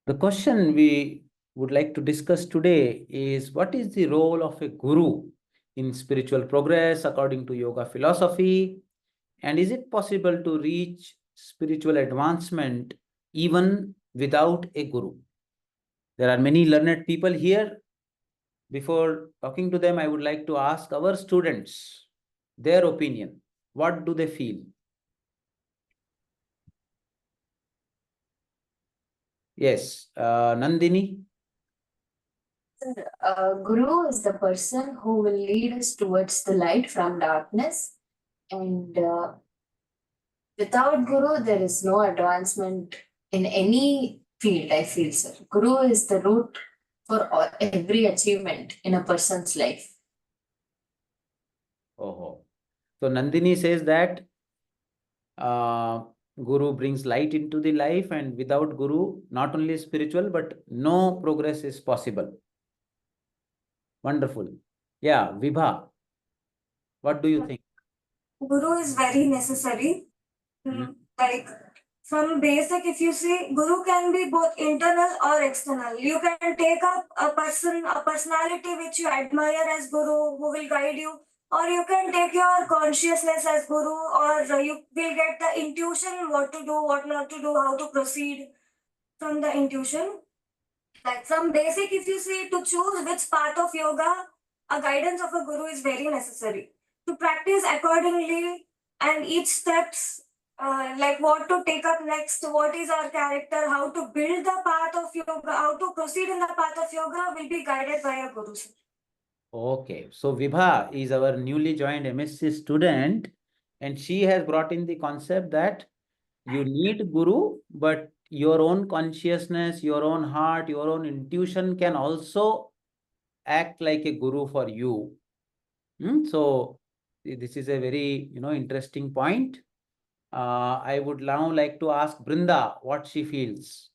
The question we would like to discuss today is, what is the role of a guru in spiritual progress according to yoga philosophy? And is it possible to reach spiritual advancement even without a guru? There are many learned people here. Before talking to them, I would like to ask our students their opinion. What do they feel? Yes, Nandini. Guru is the person who will lead us towards the light from darkness, and without Guru, there is no advancement in any field. I feel, sir. Guru is the root for every achievement in a person's life. Oh, so Nandini says that Guru brings light into the life, and without Guru, not only spiritual, but no progress is possible. Wonderful. Yeah, Vibha, what do you think? Guru is very necessary. Like from basic, if you see, Guru can be both internal or external. You can take up a personality which you admire as Guru, who will guide you, or you can take your consciousness as Guru, or you will get the intuition what to do, what not to do, how to proceed from the intuition. Like from basic, if you see, to choose which path of yoga, a guidance of a guru is very necessary. To practice accordingly and each steps, like what to take up next, what is our character, how to build the path of yoga, how to proceed in the path of yoga will be guided by a guru. Okay, so Vibha is our newly joined MSc student, and she has brought in the concept that you need Guru, but your own consciousness, your own heart, your own intuition can also act like a guru for you. So this is a very interesting point. I would now like to ask Brinda what she feels.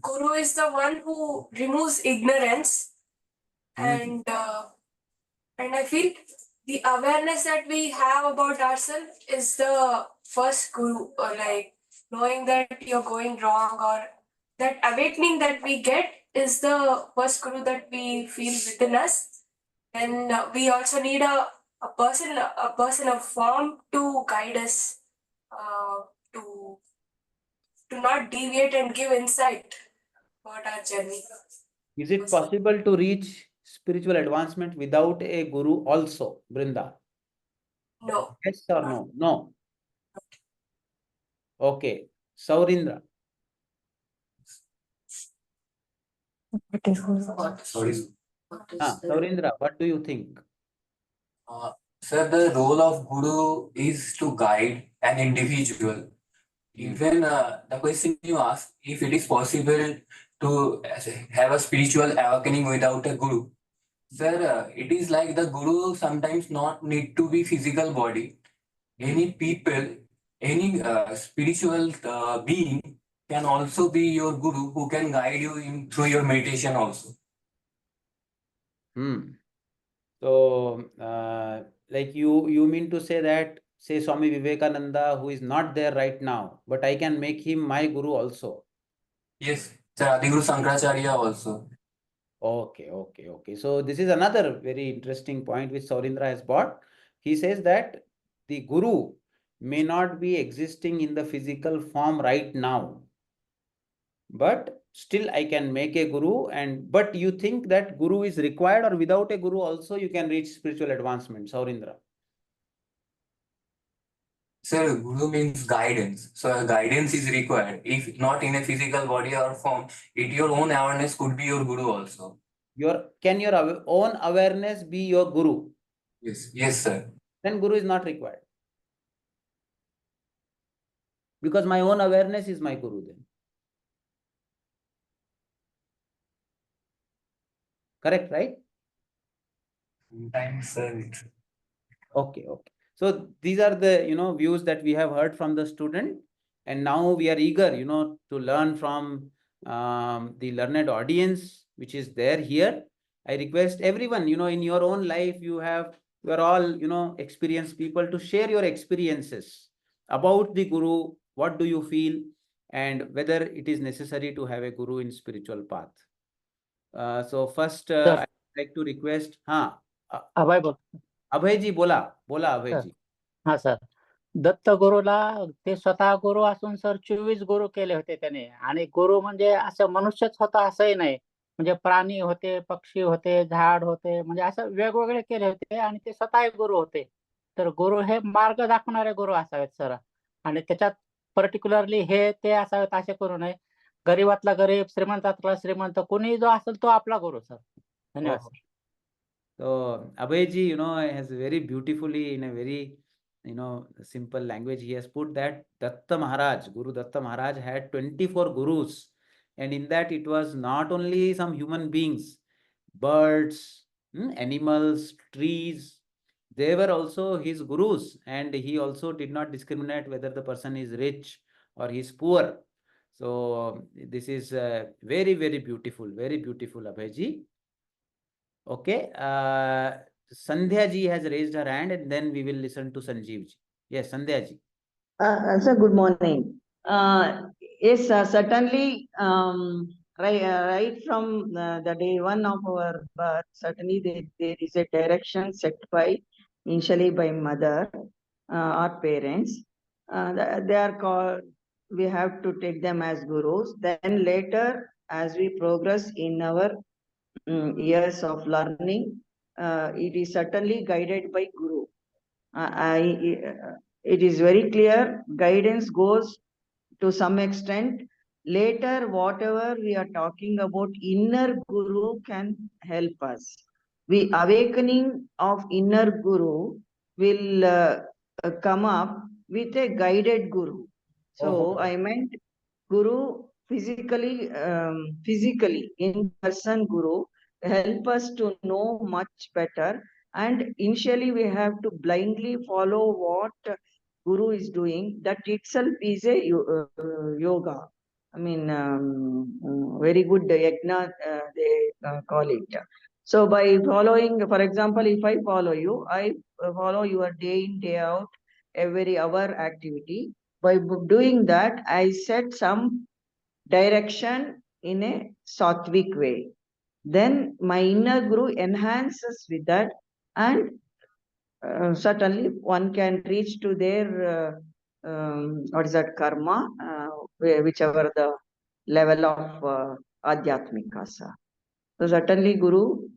Guru is the one who removes ignorance, and I feel the awareness that we have about ourselves is the first guru, or like knowing that you're going wrong, or that awakening that we get is the first guru that we feel within us. And we also need a person, a form to guide us, to not deviate and give insight about our journey. Is it possible to reach spiritual advancement without a guru also, Brinda? No. Yes or no? No. Okay. Saurindra. Sorry. Saurindra, what do you think? Sir, the role of Guru is to guide an individual. Even the question you asked, if it is possible to have a spiritual awakening without a Guru. Sir, it is like the Guru sometimes not need to be physical body. Any people, any spiritual being can also be your Guru who can guide you in through your meditation also. So, like you mean to say that, say Swami Vivekananda, who is not there right now, but I can make him my guru also. Yes, Sir, Adiguru Sankaracharya also. Okay. So this is another very interesting point which Saurindra has brought. He says that the guru may not be existing in the physical form right now, but still I can make a guru. And but you think that guru is required, or without a guru also you can reach spiritual advancement, Saurindra? Sir, Guru means guidance. So guidance is required. If not in a physical body or form, your own awareness could be your Guru also. Can your own awareness be your guru? Yes, sir. Then guru is not required. Because my own awareness is my guru then. Correct, right? Sometimes, sir. Okay. So these are the views that we have heard from the student, and now we are eager to learn from the learned audience which is there here. I request everyone, in your own life, you are all experienced people, to share your experiences about the guru. What do you feel? and whether it is necessary to have a guru in spiritual path. So first, Sir. I'd like to request, अभय बोल Abhay ji, bola Abhay Sir. ji. हा sir, Dutt गुरुला ते स्वतः गुरु असून sir 24 गुरु केले होते त्याने. आणि गुरु म्हणजे असं मनुष्यच होता असंही नाही, म्हणजे प्राणी होते, पक्षी होते, झाड होते, म्हणजे असं वेगवेगळे केले होते आणि ते स्वतः गुरु होते. तर गुरु हे मार्ग दाखवणारे गुरु असावेत सर. आणि त्याच्यात पर्टिक्युलरली हे ते असावेत असे करू नये. गरीबातला गरीब, श्रीमंतातला श्रीमंत, कोणी जो असेल तो आपला गुरु सर. धन्यवाद Oh. Sir. So Abhay ji, has very beautifully, in a very, simple language, he has put that Datta Maharaj, Guru Datta Maharaj had 24 gurus. And in that it was not only some human beings, birds, animals, trees, they were also his gurus. And he also did not discriminate whether the person is rich or he is poor. So this is very, very beautiful, Abhay ji. Okay, Sandhya ji has raised her hand, and then we will listen to Sanjeev ji. Yes, Sandhya ji. Sir, good morning. Yes, certainly, right from the day one of our birth, certainly there is a direction set by, initially by mother or parents. They are called, we have to take them as gurus. Then later, as we progress in our years of learning, it is certainly guided by guru. It is very clear, guidance goes to some extent. Later, whatever we are talking about, inner guru can help us. The awakening of inner guru will come up with a guided guru. So I meant guru physically, in person guru help us to know much better. And initially we have to blindly follow what guru is doing. That itself is a yoga. I mean, very good yajna, they call it. So by following, for example, if I follow you, I follow your day in, day out, every hour activity. By doing that, I set some direction in a sattvic way. Then my inner guru enhances with that, and certainly one can reach to their what is that, karma, whichever the level of adhyatmika. So certainly guru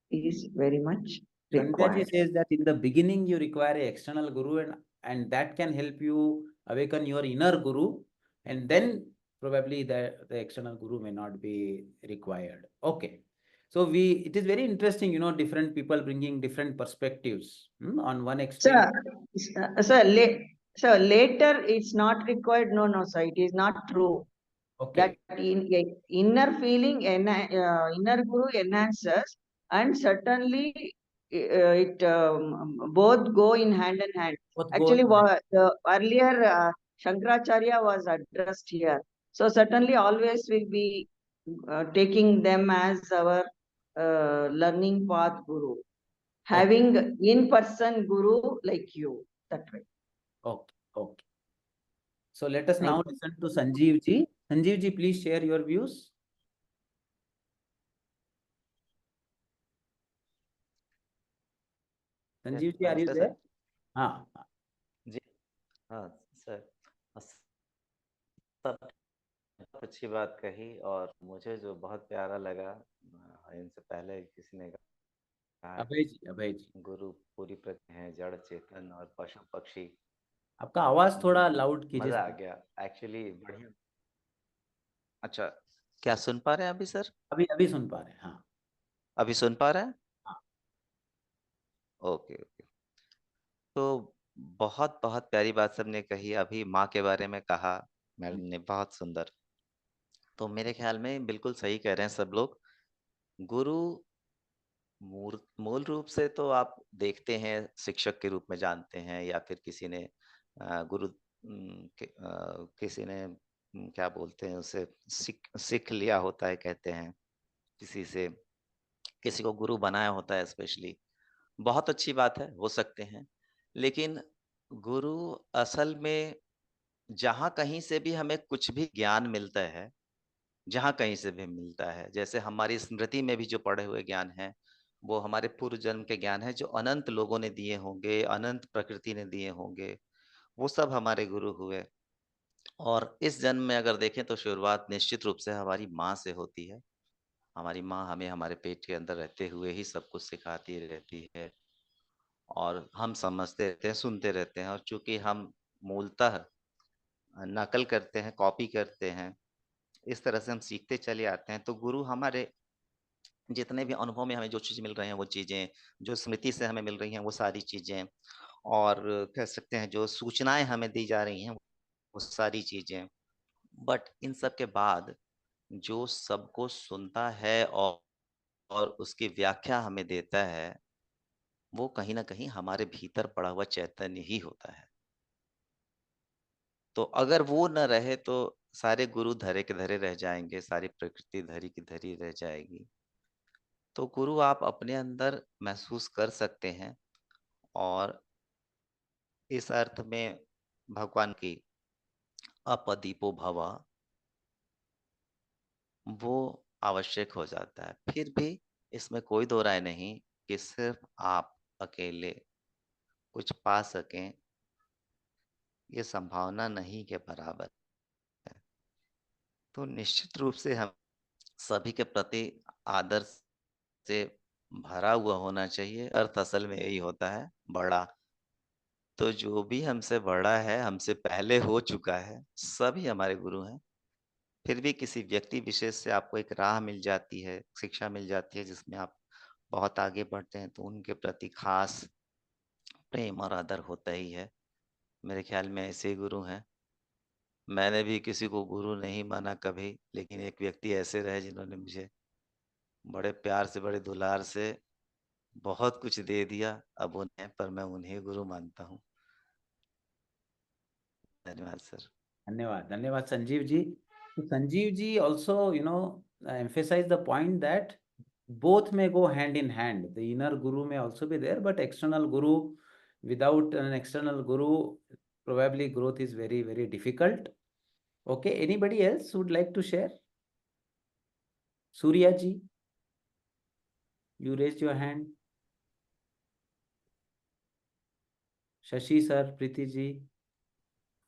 is very much Sandhya ji required. says that in the beginning you require an external guru, and that can help you awaken your inner guru, and then probably the external guru may not be required. Okay. So it is very interesting, different people bringing different perspectives on one extreme. Sir, later it's not required. No, sir, it is not true. Okay. That inner feeling, inner guru enhances, and certainly it both go in hand in hand. Both go Actually, in hand. the earlier Shankaracharya was addressed here. So certainly always will be taking them as our learning path guru. Having in-person guru like you, that way. Okay. So let us now listen to Sanjeev ji. Sanjeev ji, please share your views. Sanjeev ji, are you नमस्ते there? Sir. हाँ, जी हाँ sir, सब अच्छी बात कही। और मुझे जो बहुत प्यारा लगा, इनसे पहले किसी ने कहा अभय जी गुरु पूरी प्रकृति है, जड़ चेतन और पशु पक्षी। आपका आवाज थोड़ा लाउड कीजिए। मजा आ गया एक्चुअली, बढ़िया। अच्छा, क्या सुन पा रहे हैं अभी सर? अभी सुन पा रहे हैं। हाँ, अभी सुन पा रहे हैं? हाँ। ओके। तो बहुत बहुत प्यारी बात सबने कही। अभी माँ के बारे में कहा मैडम ने, बहुत सुंदर। तो मेरे ख्याल में बिल्कुल सही कह रहे हैं सब लोग। गुरु मूल रूप से तो आप देखते हैं शिक्षक के रूप में जानते हैं, या फिर किसी ने गुरु किसी ने क्या बोलते हैं उसे, सीख लिया होता है, कहते हैं किसी से, किसी को गुरु बनाया होता है स्पेशली। बहुत अच्छी बात है, हो सकते हैं। लेकिन गुरु असल में जहां कहीं से भी हमें कुछ भी ज्ञान मिलता है, जहां कहीं से भी मिलता है, जैसे हमारी स्मृति में भी जो पढ़े हुए ज्ञान है, वो हमारे पूर्व जन्म के ज्ञान है जो अनंत लोगों ने दिए होंगे, अनंत प्रकृति ने दिए होंगे, वो सब हमारे गुरु हुए। और इस जन्म में अगर देखें तो शुरुआत निश्चित रूप से हमारी माँ से होती है। हमारी माँ हमें हमारे पेट के अंदर रहते हुए ही सब कुछ सिखाती रहती है और हम समझते रहते हैं, सुनते रहते हैं, और चूंकि हम मूलतः नकल करते हैं, कॉपी करते हैं, इस तरह से हम सीखते चले आते हैं। तो गुरु हमारे जितने भी अनुभव में हमें जो चीज़ मिल रही हैं वो चीज़ें, जो स्मृति से हमें मिल रही हैं वो सारी चीज़ें, और कह सकते हैं जो सूचनाएँ हमें दी जा रही हैं वो सारी चीज़ें। बट इन सब के बाद जो सबको सुनता है और उसकी व्याख्या हमें देता है, वो कहीं न कहीं हमारे भीतर पड़ा हुआ चैतन्य ही होता है। तो अगर वो न रहे तो सारे गुरु धरे के धरे रह जाएँगे, सारी प्रकृति धरी की धरी रह जाएगी। तो गुरु आप अपने अंदर महसूस कर सकते हैं, और इस अर्थ में भगवान की अपदीपो भव, वो आवश्यक हो जाता है। फिर भी इसमें कोई दो राय नहीं कि सिर्फ आप अकेले कुछ पा सकें, ये संभावना नहीं के बराबर है। तो निश्चित रूप से हम सभी के प्रति आदर से भरा हुआ होना चाहिए। अर्थ असल में यही होता है, बड़ा। तो जो भी हमसे बड़ा है, हमसे पहले हो चुका है, सभी हमारे गुरु हैं। फिर भी किसी व्यक्ति विशेष से आपको एक राह मिल जाती है, शिक्षा मिल जाती है जिसमें आप बहुत आगे बढ़ते हैं, तो उनके प्रति खास प्रेम और आदर होता ही है। मेरे ख्याल में ऐसे ही गुरु हैं। मैंने भी किसी को गुरु नहीं माना कभी, लेकिन एक व्यक्ति ऐसे रहे जिन्होंने मुझे बड़े प्यार से, बड़े दुलार से बहुत कुछ दे दिया। अब उन्हें पर मैं उन्हें गुरु मानता हूँ। धन्यवाद सर। धन्यवाद, धन्यवाद Sanjeev ji. So Sanjeev ji also, emphasize the point that both may go hand in hand. The inner guru may also be there, but external guru, without an external guru, probably growth is very, very difficult. Okay, anybody else would like to share? Surya ji, you raised your hand. Shashi sir, Preeti ji.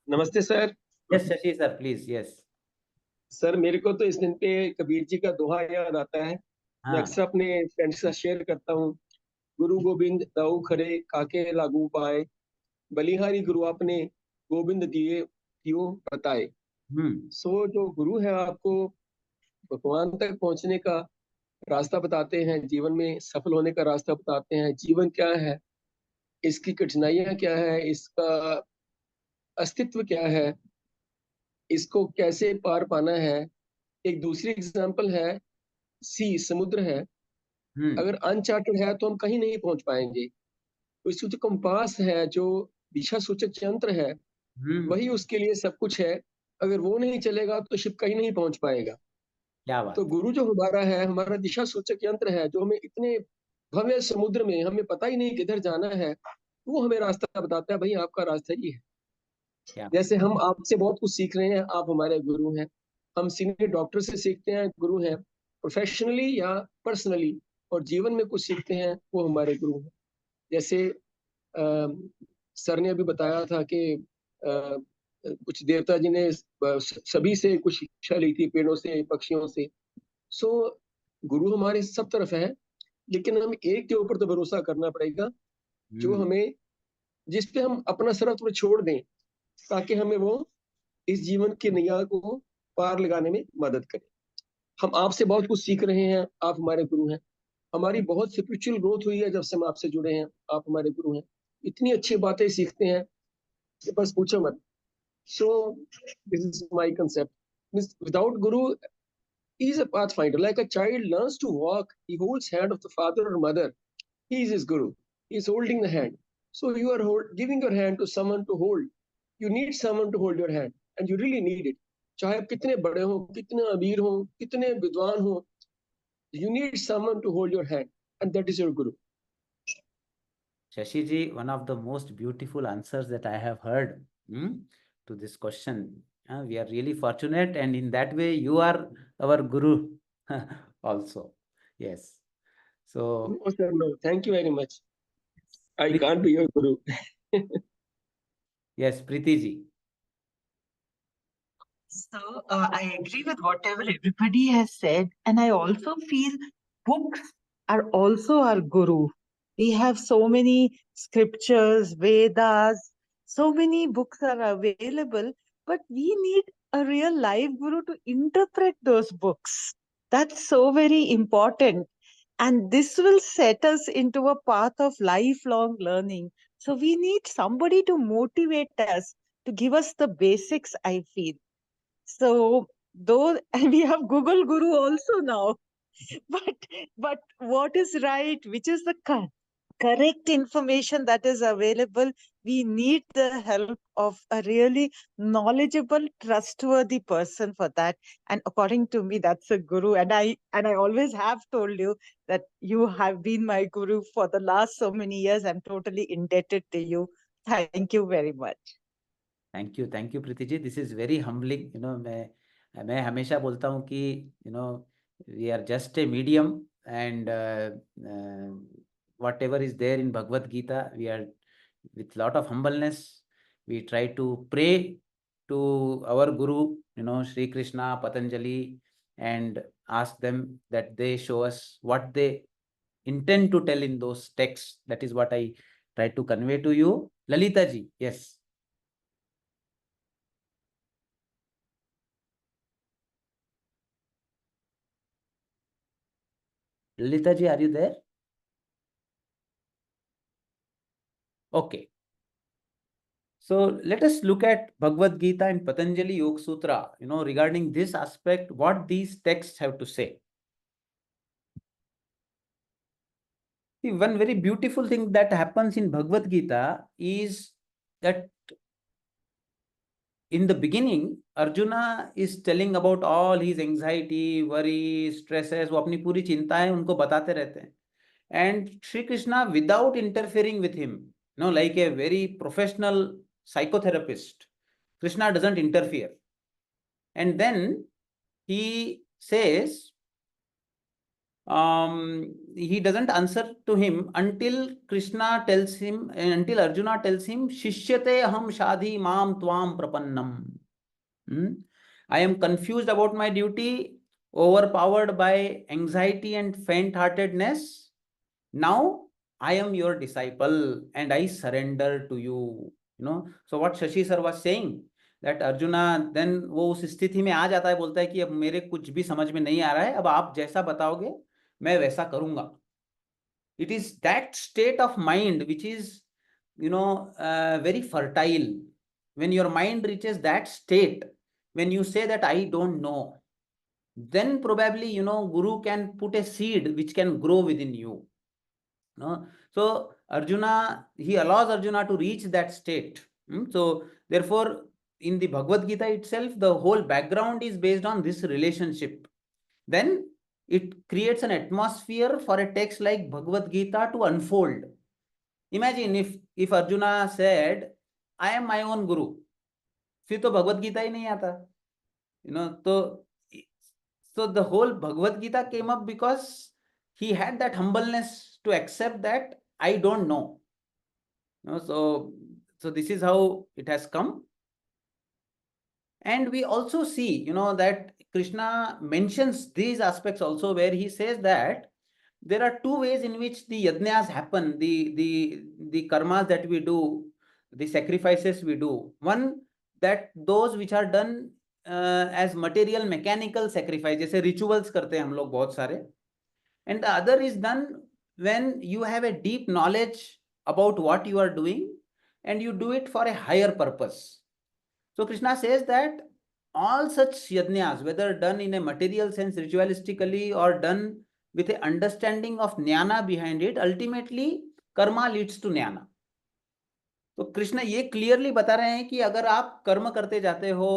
नमस्ते sir. Yes, Shashi sir, please, yes. Sir मेरे को तो इस दिन पे कबीर जी का दोहा याद आता है. मैं हाँ, अक्सर अपने फ्रेंड्स के साथ शेयर करता हूँ. गुरु गोविंद दाऊ खरे काके लागू पाए, बलिहारी गुरु आपने गोविंद दिए दियो बताए. सो जो गुरु है आपको भगवान तक पहुंचने का रास्ता बताते हैं, जीवन में सफल होने का रास्ता बताते हैं. जीवन क्या है, इसकी कठिनाइयां क्या है, इसका अस्तित्व क्या है, इसको कैसे पार पाना है. एक दूसरी एग्जाम्पल है सी, समुद्र है. अगर अनचार्टेड है तो हम कहीं नहीं पहुंच पाएंगे. तो इसमें जो कंपास है, जो दिशा सूचक यंत्र है, वही उसके लिए सब कुछ है. अगर वो नहीं चलेगा तो शिप कहीं नहीं पहुंच पाएगा. क्या बात. तो गुरु जो हमारा है, हमारा दिशा सूचक यंत्र है, जो हमें इतने भव्य समुद्र में हमें पता ही नहीं किधर जाना है, वो हमें रास्ता बताता है. भाई आपका रास्ता ये है. क्या. जैसे हम आपसे बहुत कुछ सीख रहे हैं, आप हमारे गुरु हैं. हम सीनियर डॉक्टर से सीखते हैं, गुरु हैं. प्रोफेशनली या पर्सनली और जीवन में कुछ सीखते हैं, वो हमारे गुरु हैं. जैसे सर ने अभी बताया था कि कुछ देवता जी ने सभी से कुछ शिक्षा ली थी, पेड़ों से, पक्षियों से. सो गुरु हमारे सब तरफ है, लेकिन हमें एक के ऊपर तो भरोसा करना पड़ेगा, जो हमें, जिस पे हम अपना सर्वस्व छोड़ दें, ताकि हमें वो इस जीवन की नैया को पार लगाने में मदद करें. हम आपसे बहुत कुछ सीख रहे हैं, आप हमारे गुरु हैं. हमारी बहुत स्पिरिचुअल ग्रोथ हुई है जब से हम आपसे जुड़े हैं, आप हमारे गुरु हैं. इतनी अच्छी बातें सीखते हैं कि बस पूछो मत. So this is my concept. Without Guru he is a pathfinder. Like a child learns to walk, he holds hand of the father or mother. He is his guru. He is holding the hand. So you are giving your hand to someone to hold. You need someone to hold your hand, and you really need it. चाहे आप कितने बड़े हो, कितने अमीर हो, कितने विद्वान हो, you need someone to hold your hand, and that is your guru. Shashi ji, one of the most beautiful answers that I have heard. to this question. We are really fortunate, and in that way, you are our guru also. Yes. So, No, sir, no. Thank you very much. I can't be your guru. yes, Preeti ji. So I agree with whatever everybody has said, and I also feel books are also our guru. We have so many scriptures, Vedas, so many books are available, but we need a real live guru to interpret those books. That's so very important. And this will set us into a path of lifelong learning. So we need somebody to motivate us, to give us the basics, I feel. So though and we have Google Guru also now, but what is right, which is the correct information that is available, we need the help of a really knowledgeable, trustworthy person for that. And according to me, that's a guru. And I always have told you that you have been my guru for the last so many years. I'm totally indebted to you. Thank you very much. Thank you Preeti ji, this is very humbling. मैं हमेशा बोलता हूँ कि we are just a medium, and whatever is there in Bhagavad Gita, we are with lot of humbleness, we try to pray to our guru, Sri Krishna, Patanjali, and ask them that they show us what they intend to tell in those texts. That is what I try to convey to you. Lalita ji, yes. Lalita ji, are you there? Okay. So let us look at Bhagavad Gita and Patanjali Yoga Sutra, regarding this aspect, what these texts have to say. See, one very beautiful thing that happens in Bhagavad Gita is that in the beginning, Arjuna is telling about all his anxiety, worry, stresses, वो अपनी पूरी चिंताएं उनको बताते रहते हैं. And Sri Krishna, without interfering with him, like a very professional psychotherapist, Krishna doesn't interfere. And then he says, he doesn't answer to him until Krishna tells him, until Arjuna tells him, Shishyate aham shadhi mam tvam prapannam. I am confused about my duty, overpowered by anxiety and faint-heartedness. Now I am your disciple and I surrender to you. So what Shashi sir was saying, that Arjuna then वो उस स्थिति में आ जाता है, बोलता है कि अब मेरे कुछ भी समझ में नहीं आ रहा है, अब आप जैसा बताओगे मैं वैसा करूंगा. It is that state of mind which is very fertile. When your mind reaches that state, when you say that I don't know, then probably Guru can put a seed which can grow within you. So Arjuna, he allows Arjuna to reach that state. So therefore, in the Bhagavad Gita itself, the whole background is based on this relationship. Then it creates an atmosphere for a text like Bhagavad Gita to unfold. Imagine if Arjuna said, I am my own guru, फिर तो भगवत गीता ही नहीं आता. So the whole Bhagavad Gita came up because he had that humbleness to accept that I don't know. So this is how it has come. And we also see, that Krishna mentions these aspects also, where he says that there are two ways in which the yajnas happen, the karmas that we do, the sacrifices we do. One, that those which are done as material mechanical sacrifice, जैसे rituals करते हैं हम लोग बहुत सारे. And the other is done when you have a deep knowledge about what you are doing and you do it for a higher purpose. So Krishna says that all such yajnas, whether done in a material sense ritualistically or done with an understanding of jnana behind it, ultimately karma leads to jnana. तो कृष्ण ये clearly बता रहे हैं कि अगर आप कर्म करते जाते हो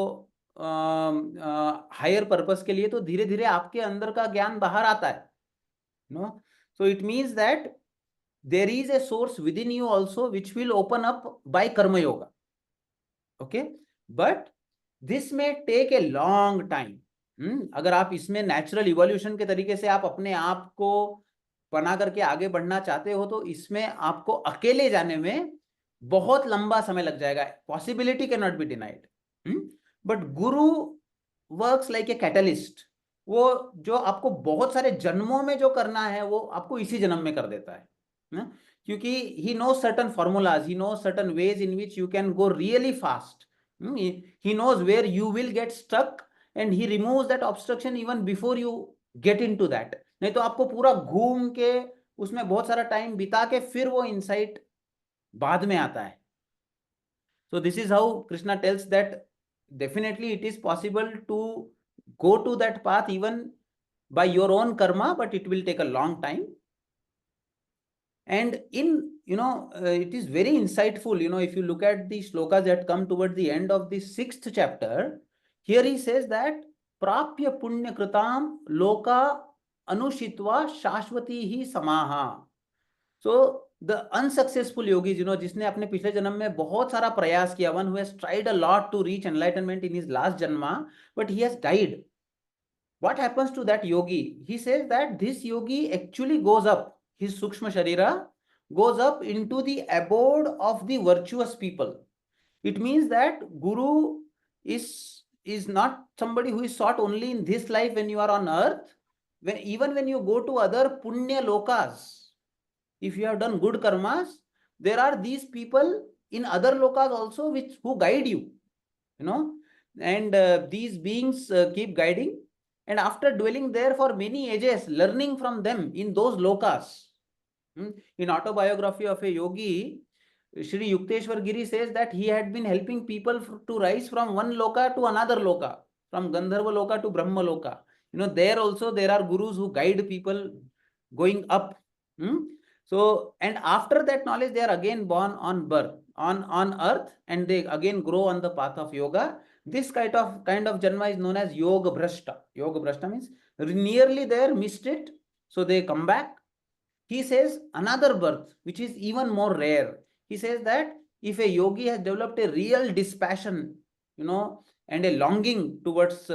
हायर पर्पस के लिए, तो धीरे धीरे आपके अंदर का ज्ञान बाहर आता है. So it means that there is a source within you also which will open up by karma yoga. Okay, but this may take a long time. अगर आप इसमें नेचुरल इवोल्यूशन के तरीके से आप अपने आप को बना करके आगे बढ़ना चाहते हो तो इसमें आपको अकेले जाने में बहुत लंबा समय लग जाएगा. Possibility can not be denied, but Guru works like a catalyst. वो जो आपको बहुत सारे जन्मों में जो करना है वो आपको इसी जन्म में कर देता है, क्योंकि he knows certain formulas, he knows certain ways in which you can go really fast. He knows where you will get stuck and he removes that obstruction even before you get into that. नहीं तो आपको पूरा घूम के उसमें बहुत सारा time बिता के फिर वो इंसाइट बाद में आता है. So this is how Krishna tells that definitely it is possible to go to that path even by your own karma, but it will take a long time. And in, it is very insightful, if you look at the shlokas that come towards the end of the 6th chapter, here he says that prapya punya kritam loka anushitva shashvati hi samaha. So the unsuccessful yogis, जिसने अपने पिछले जन्म में बहुत सारा प्रयास किया, one who has tried a lot to reach enlightenment in his last janma, but he has died. What happens to that yogi? He says that this yogi actually goes up. His Sukshma Sharira goes up into the abode of the virtuous people. It means that Guru is not somebody who is sought only in this life when you are on earth. Even when you go to other punya lokas, if you have done good karmas, there are these people in other lokas also who guide you, and these beings keep guiding. And after dwelling there for many ages, learning from them in those lokas. In Autobiography of a Yogi, Shri Yukteswar Giri says that he had been helping people to rise from one loka to another loka, from Gandharva loka to Brahma loka. There also there are gurus who guide people going up. So, and after that knowledge, they are again born on earth, and they again grow on the path of yoga. This kind of janma is known as yoga bhrashta. Yoga bhrashta means nearly there, missed it, so they come back. He says another birth, which is even more rare. He says that if a yogi has developed a real dispassion, and a longing towards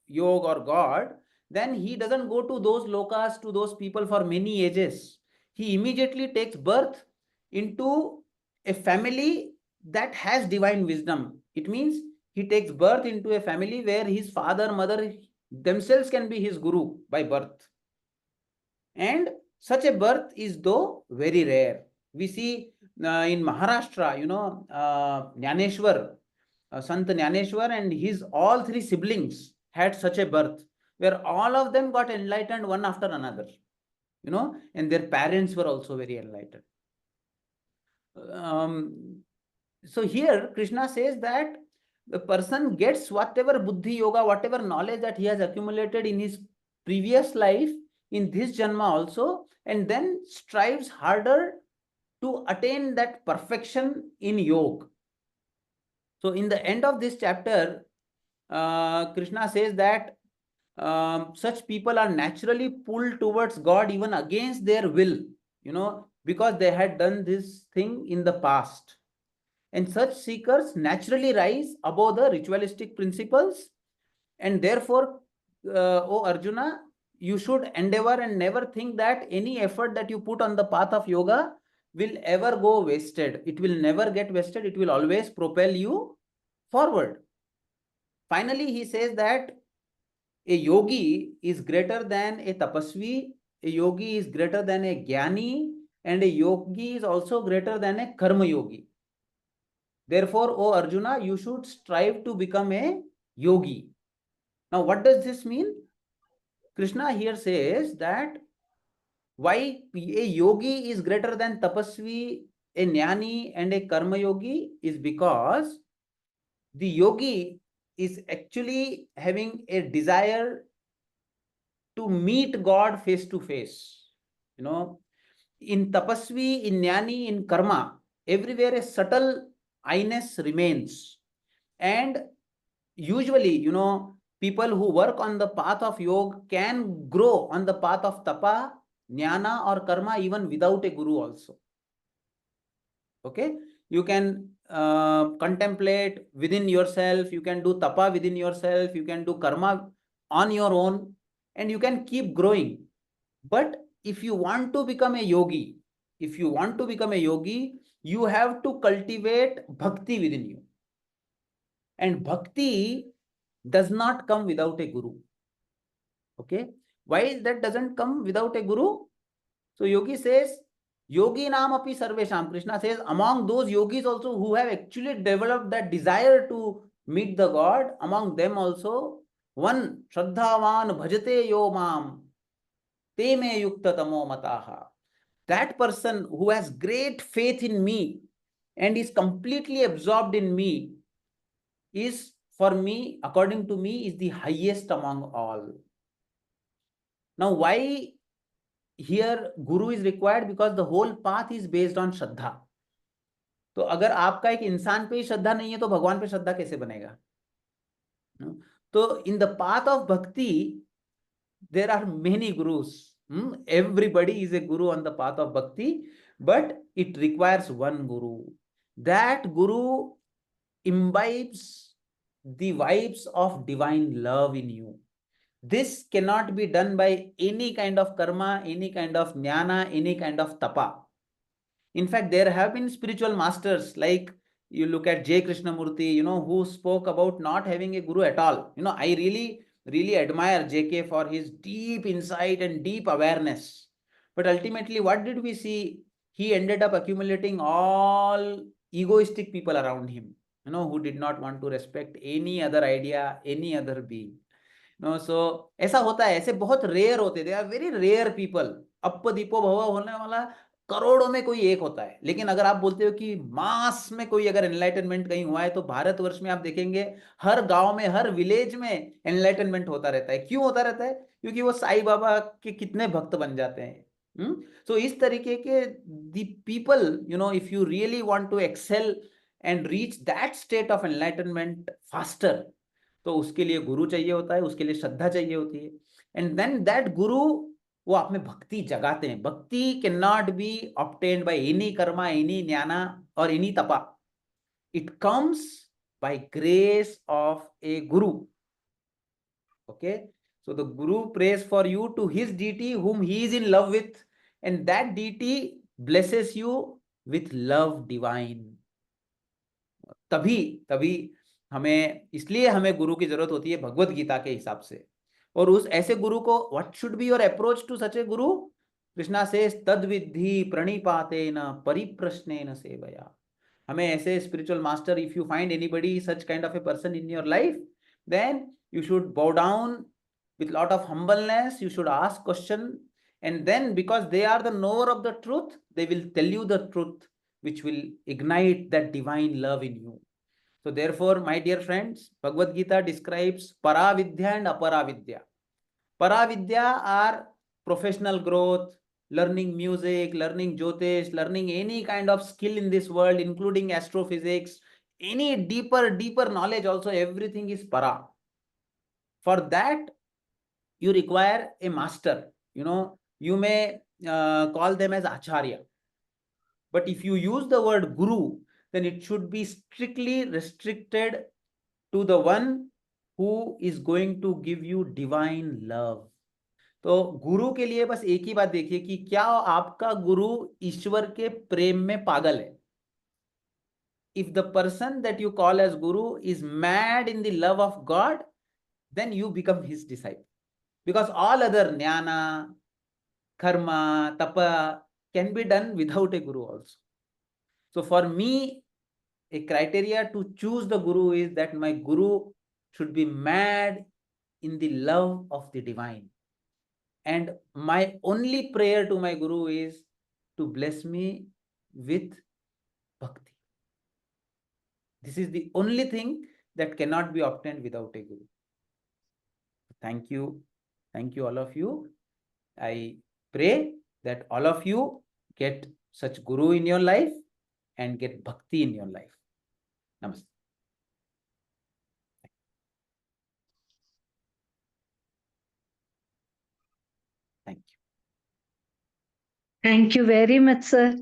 yoga or God, then he doesn't go to those lokas, to those people for many ages. He immediately takes birth into a family that has divine wisdom. It means he takes birth into a family where his father, mother themselves can be his guru by birth. And such a birth is though very rare. We see in Maharashtra, Jnaneshwar, Sant Jnaneshwar and his all three siblings had such a birth where all of them got enlightened one after another, and their parents were also very enlightened. So here Krishna says that the person gets whatever buddhi yoga, whatever knowledge that he has accumulated in his previous life, in this janma also, and then strives harder to attain that perfection in yoga. So in the end of this chapter, Krishna says that such people are naturally pulled towards God even against their will, because they had done this thing in the past. And such seekers naturally rise above the ritualistic principles, and therefore, O Arjuna, you should endeavor and never think that any effort that you put on the path of yoga will ever go wasted. It will never get wasted. It will always propel you forward. Finally, he says that a yogi is greater than a tapasvi, a yogi is greater than a jnani, and a yogi is also greater than a karma yogi. Therefore, O Arjuna, you should strive to become a yogi. Now, what does this mean? Krishna here says that why a yogi is greater than tapasvi, a jnani, and a karma yogi is because the yogi is actually having a desire to meet God face to face. In tapasvi, in jnani, in karma, everywhere a subtle I-ness remains. And usually, people who work on the path of yoga can grow on the path of tapa, jnana or karma even without a guru also. Okay, you can contemplate within yourself, you can do tapa within yourself, you can do karma on your own, and you can keep growing. But if you want to become a yogi, you have to cultivate bhakti within you. And bhakti does not come without a guru. Okay? Why that doesn't come without a guru? So Yogi says, Yogi nam api sarvesham. Krishna says, among those yogis also who have actually developed that desire to meet the God, among them also, one Shraddhavan bhajate yo mam, te me yukta tamo mataha. That person who has great faith in me and is completely absorbed in me is, for me, according to me, is the highest among all. Now, why here guru is required? Because the whole path is based on श्रद्धा. तो अगर आपका एक इंसान पे ही श्रद्धा नहीं है तो भगवान पे श्रद्धा कैसे बनेगा? तो in the path of bhakti there are many gurus. Everybody is a guru on the path of bhakti, but it requires one guru. That guru imbibes the vibes of divine love in you. This cannot be done by any kind of karma, any kind of jnana, any kind of tapa. In fact, there have been spiritual masters, like you look at J. Krishnamurti, who spoke about not having a guru at all. I really admire JK for his deep insight and deep awareness. But ultimately, what did we see? He ended up accumulating all egoistic people around him, who did not want to respect any other idea, any other being. So ऐसा होता है, ऐसे बहुत rare होते, they are very rare people. अप्प दीपो भव होने वाला करोड़ों में कोई एक होता है. लेकिन अगर आप बोलते हो कि मास में कोई अगर एनलाइटनमेंट कहीं हुआ है, तो भारतवर्ष में आप देखेंगे हर गांव में, हर विलेज में एनलाइटनमेंट होता रहता है. क्यों होता रहता है? क्योंकि वो साईं बाबा के कितने भक्त बन जाते हैं. So इस तरीके के the people, if you really want to excel and reach that state of enlightenment faster, तो उसके लिए गुरु चाहिए होता है, उसके लिए श्रद्धा चाहिए होती है. एंड देन दैट गुरु वो आप में भक्ति जगाते हैं. Bhakti can not be obtained by any karma, any jnana or any tapa. It comes by grace of a guru. Okay, so the guru prays for you to his deity whom he is in love with, and that deity blesses you with love divine. तभी हमें, इसलिए हमें गुरु की जरूरत होती है भगवत गीता के हिसाब से. और उस ऐसे गुरु को, what should be your approach to such a guru? Krishna says तद विद्धि प्रणिपातेन परिप्रश्नेन सेवया. हमें ऐसे spiritual master, if you find anybody such kind of a person in your life, then you should bow down with lot of humbleness, you should ask question, and then because they are the knower of the truth, they will tell you the truth which will ignite that divine love in you. So therefore, my dear friends, Bhagavad Gita describes Paravidya and Aparavidya. Paravidya are professional growth, learning music, learning Jyotish, learning any kind of skill in this world, including astrophysics, any deeper knowledge also, everything is para. For that, you require a master. You may call them as acharya. But if you use the word guru, then it should be strictly restricted to the one who is going to give you divine love. तो गुरु के लिए बस एक ही बात देखिए कि क्या आपका गुरु ईश्वर के प्रेम में पागल है. If the person that you call as guru is mad in the love of God, then you become his disciple. Because all other jnana, karma, tapa can be done without a guru also. So for me, a criteria to choose the guru is that my guru should be mad in the love of the divine. And my only prayer to my guru is to bless me with bhakti. This is the only thing that cannot be obtained without a guru. Thank you. Thank you, all of you. I pray that all of you get such guru in your life and get bhakti in your life. Namaste. Thank you. Thank you very much, sir.